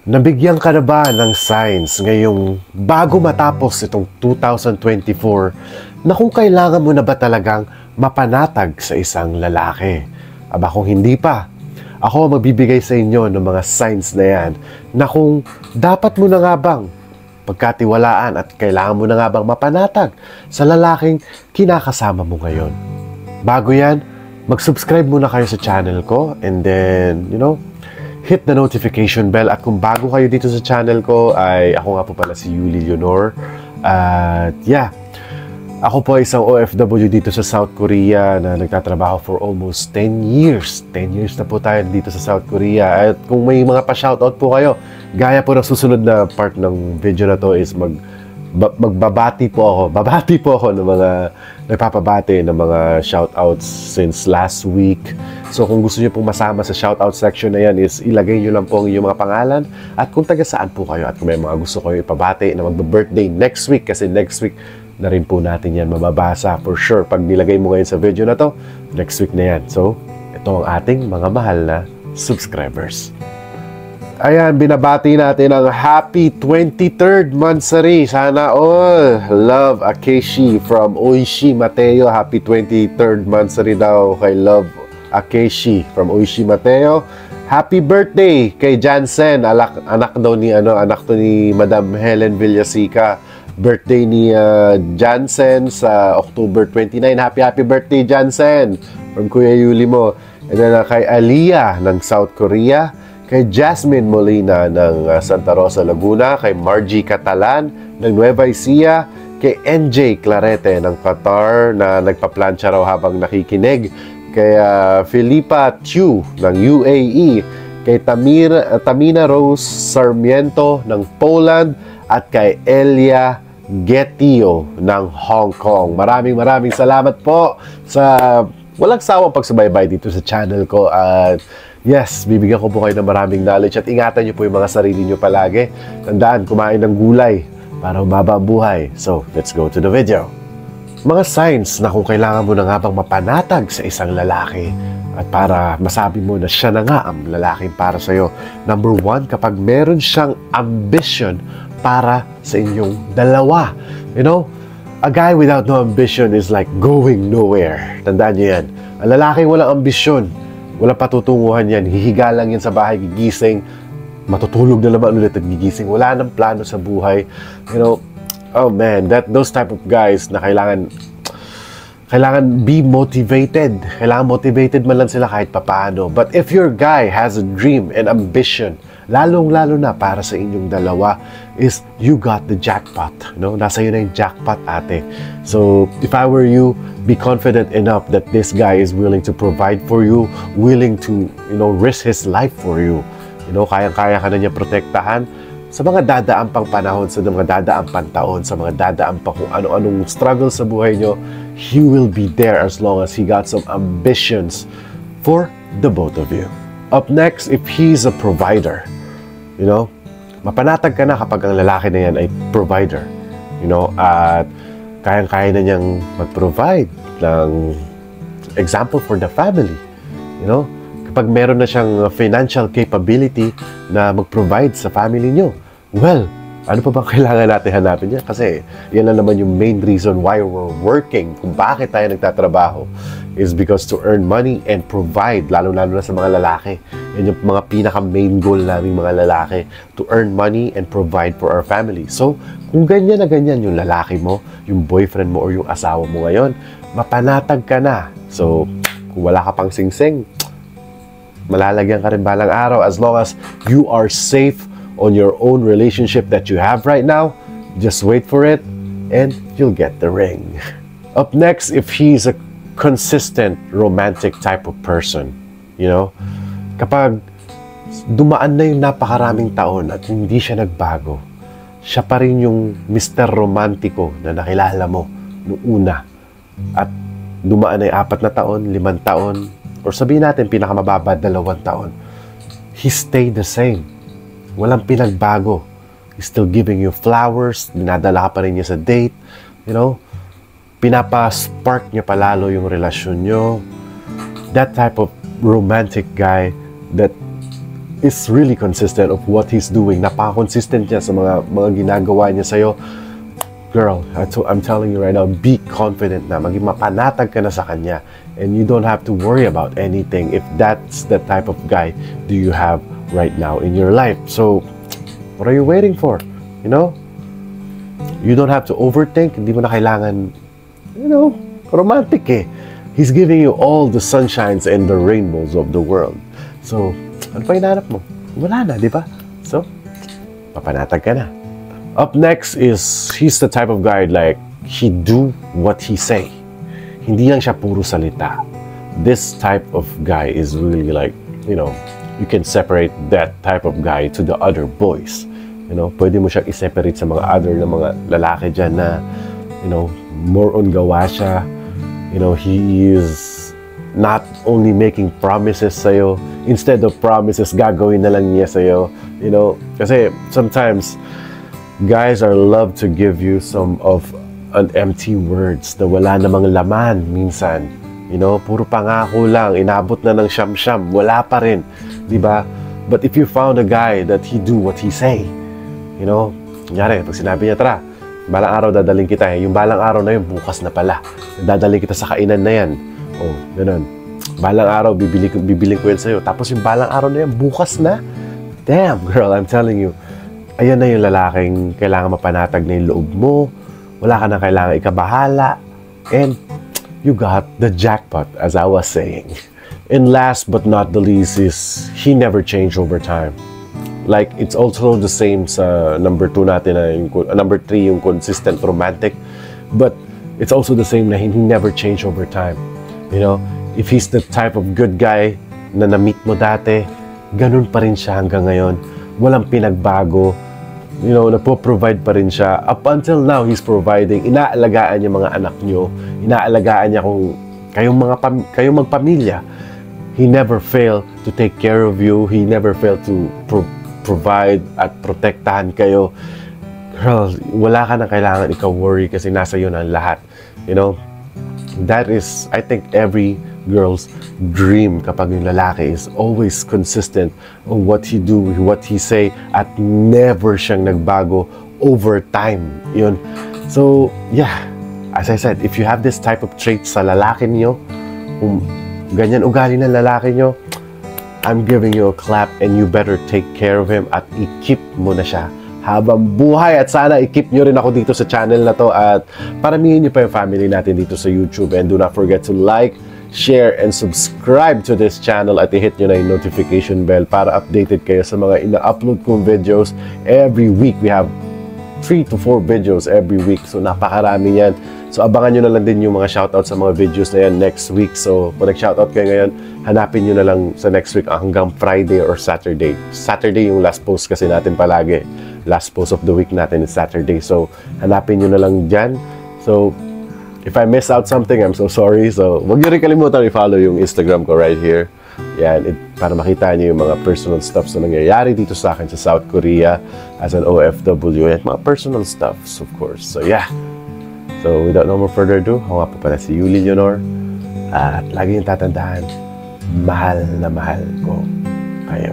Nabigyan ka na ba ng signs ngayong bago matapos itong 2024 na kung kailangan mo na ba talagang mapanatag sa isang lalaki? Aba kung hindi pa, ako ang magbibigay sa inyo ng mga signs na yan na kung dapat mo na nga bang pagkatiwalaan at kailangan mo na nga bang mapanatag sa lalaking kinakasama mo ngayon. Bago yan, mag-subscribe muna kayo sa channel ko and then, hit the notification bell. At kung bago kayo dito sa channel ko, ay ako nga po pala si Yuli Leonor. At ako po ay isang OFW dito sa South Korea na nagtatrabaho for almost 10 years. 10 years na po tayo dito sa South Korea. At kung may mga pa-shoutout po kayo, gaya po ng susunod na part ng video na to is magbabati po ako. Babati po ako ng mga nagpapabati ng mga shoutouts since last week. So kung gusto niyo pong masama sa shoutout section na yan is ilagay niyo lang po ang inyong mga pangalan at kung taga saan po kayo at kung may mga gusto kayo ipabati na magbe-birthday next week kasi next week na rin po natin yan mababasa for sure. Pag nilagay mo ngayon sa video na to, next week na yan. So ito ang ating mga mahal na subscribers. Ayan, binabati natin ang happy 23rd Mansari. Sana all. Love Akeshi from Oishi Mateo. Happy 23rd Mansari daw kay Love Akeshi from Oishi Mateo. Happy birthday kay Jansen. Anak to ni Madam Helen Villasica. Birthday ni Jansen sa October 29. Happy birthday Jansen from Kuya Yuli mo. And then kay Aliyah ng South Korea. Kay Jasmine Molina ng Santa Rosa, Laguna, kay Margie Catalan ng Nueva Ecija, kay NJ Clarete ng Qatar na nagpa-plancha raw habang nakikinig, kay Filipa Chu ng UAE, kay Tamina Rose Sarmiento ng Poland, at kay Elia Getio ng Hong Kong. Maraming salamat po sa walang sawang pagsubaybay dito sa channel ko at yes, bibigyan ko po kayo ng maraming knowledge at ingatan nyo po yung mga sarili nyo palagi. Tandaan, kumain ng gulay para humaba ang buhay. So, let's go to the video. Mga signs na kung kailangan mo na nga bang mapanatag sa isang lalaki at para masabi mo na siya na nga ang lalaking para sa'yo. Number 1, kapag meron siyang ambition para sa inyong dalawa. A guy without no ambition is like going nowhere. Tandaan nyo yan. Ang lalaking walang ambisyon, walang patutunguhan yan. Hihiga lang yan sa bahay, gigising, matutulog na naman ulit at gigising. Wala nang plano sa buhay. Oh man, those type of guys na kailangan be motivated. Kailangan motivated man lang sila kahit papaano. But if your guy has a dream and ambition, lalong-lalo na para sa inyong dalawa, is you got the jackpot. Nasa iyo na yung jackpot, ate. So, if I were you, be confident enough that this guy is willing to provide for you, willing to, risk his life for you. Kayang-kaya ka na niya protektahan sa mga dadaang pang panahon, sa mga dadaang pantaon, sa mga dadaang pa kung ano-anong struggle sa buhay nyo. He will be there as long as he got some ambitions for the both of you. Up next, if he's a provider, mapanatag ka na kapag ang lalaki na yan ay provider, at kayang-kaya na niyang mag-provide ng example for the family, kapag meron na siyang financial capability na mag-provide sa family niyo, well, ano pa bang kailangan natin hanapin niya? Kasi yan lang naman yung main reason why we're working, kung bakit tayo nagtatrabaho, is because to earn money and provide, lalo-lalo na sa mga lalaki. Yan yung mga pinaka-main goal namin mga lalaki, to earn money and provide for our family. So, kung ganyan na ganyan yung lalaki mo, yung boyfriend mo or yung asawa mo ngayon, mapanatag ka na. So, kung wala ka pang sing-sing, malalagyan ka rin balang araw as long as you are safe on your own relationship that you have right now. Just wait for it and you'll get the ring. Up next, if he's a consistent romantic type of person, kapag dumaan na yung napakaraming taon at hindi siya nagbago, siya pa rin yung Mr. Romantiko na nakilala mo noong una at dumaan na yung 4 na taon, 5 taon, or sabihin natin pinakamababa 2 taon, he stayed the same. Walang pinagbago. He's still giving you flowers, dinadala ka pa rin niya sa date, pinapa-spark niya palalo yung relasyon nyo. That type of romantic guy that is really consistent of what he's doing. Napaka-consistent niya sa mga ginagawa niya sa'yo. Girl, I'm telling you right now, be confident na. Maging mapanatag ka na sa kanya. And you don't have to worry about anything if that's the type of guy do you have right now in your life. So, what are you waiting for? You know? You don't have to overthink. Hindi mo na kailangan, romantic eh. He's giving you all the sunshines and the rainbows of the world. So, ano pa hinahanap mo? Wala na, di ba? So, mapanatag ka na. Up next is, he's the type of guy like, he do what he say. Hindi lang siya puro salita. This type of guy is really like, you can separate that type of guy to the other boys. Pwede mo siyang i-separate sa mga other na mga lalaki dyan na, more on gawa siya. He is not only making promises sa'yo. Instead of promises, gagawin na lang niya sa'yo. Kasi sometimes, guys are love to give you some of an empty words na wala namang laman minsan. Puro pangako lang, inabot na ng siyam-siyam, wala pa rin, di ba? But if you found a guy that he do what he say, kunyari, pag sinabi niya, tara, balang araw dadaling kita yung balang araw na yun, bukas na pala. Dadaling kita sa kainan na yan. Oh, ganun. Balang araw, bibiling ko yan sa'yo. Tapos yung balang araw na yan, bukas na. Damn, girl, I'm telling you. Ayan na yung lalaking kailangan mapanatag na yung loob mo. Wala ka na kailangan ikabahala. And you got the jackpot, as I was saying. And last but not the least is, he never changed over time. Like, it's also the same sa number 2 natin, number 3, yung consistent romantic. But it's also the same na he never changed over time. If he's the type of good guy na na-meet mo dati, ganun pa rin siya hanggang ngayon. Walang pinagbago. Nagpo-provide pa rin siya. Up until now, he's providing. Inaalagaan niya mga anak niyo. Inaalagaan niya kung kayong magpamilya. He never failed to take care of you. He never failed to provide at protektahan kayo. Girl, wala ka na kailangan ikaw-worry kasi nasa iyo na lahat. That is, I think, every girl's dream kapag yung lalaki is always consistent on what he do, what he say, at never siyang nagbago over time. Yun. So, yeah. As I said, if you have this type of trait sa lalaki niyo, kung ganyan ugali ng lalaki niyo, I'm giving you a clap and you better take care of him at i-keep mo na siya habang buhay. At sana i-keep nyo rin ako dito sa channel na to at paramihin nyo pa yung family natin dito sa YouTube. And do not forget to like, share, and subscribe to this channel at i-hit nyo na yung notification bell para updated kayo sa mga ina-upload kong videos. Every week, we have 3 to 4 videos every week. So, napakarami yan. So, abangan nyo na lang din yung mga shoutout sa mga videos na yan next week. So, kung nag-shoutout kayo ngayon, hanapin nyo na lang sa next week hanggang Friday or Saturday. Saturday yung last post kasi natin palagi. Last post of the week natin is Saturday. So, hanapin nyo na lang dyan. So, if I miss out something, I'm so sorry. So, huwag nyo rin kalimutan i-follow yung Instagram ko right here. Yan, para makita nyo yung mga personal stuffs na nangyayari dito sa akin sa South Korea as an OFW. At mga personal stuffs, of course. So, yeah. So, without no more further ado, ako nga po pala si Yuli Leonor. At lagi yung tatandaan, mahal na mahal ko kayo.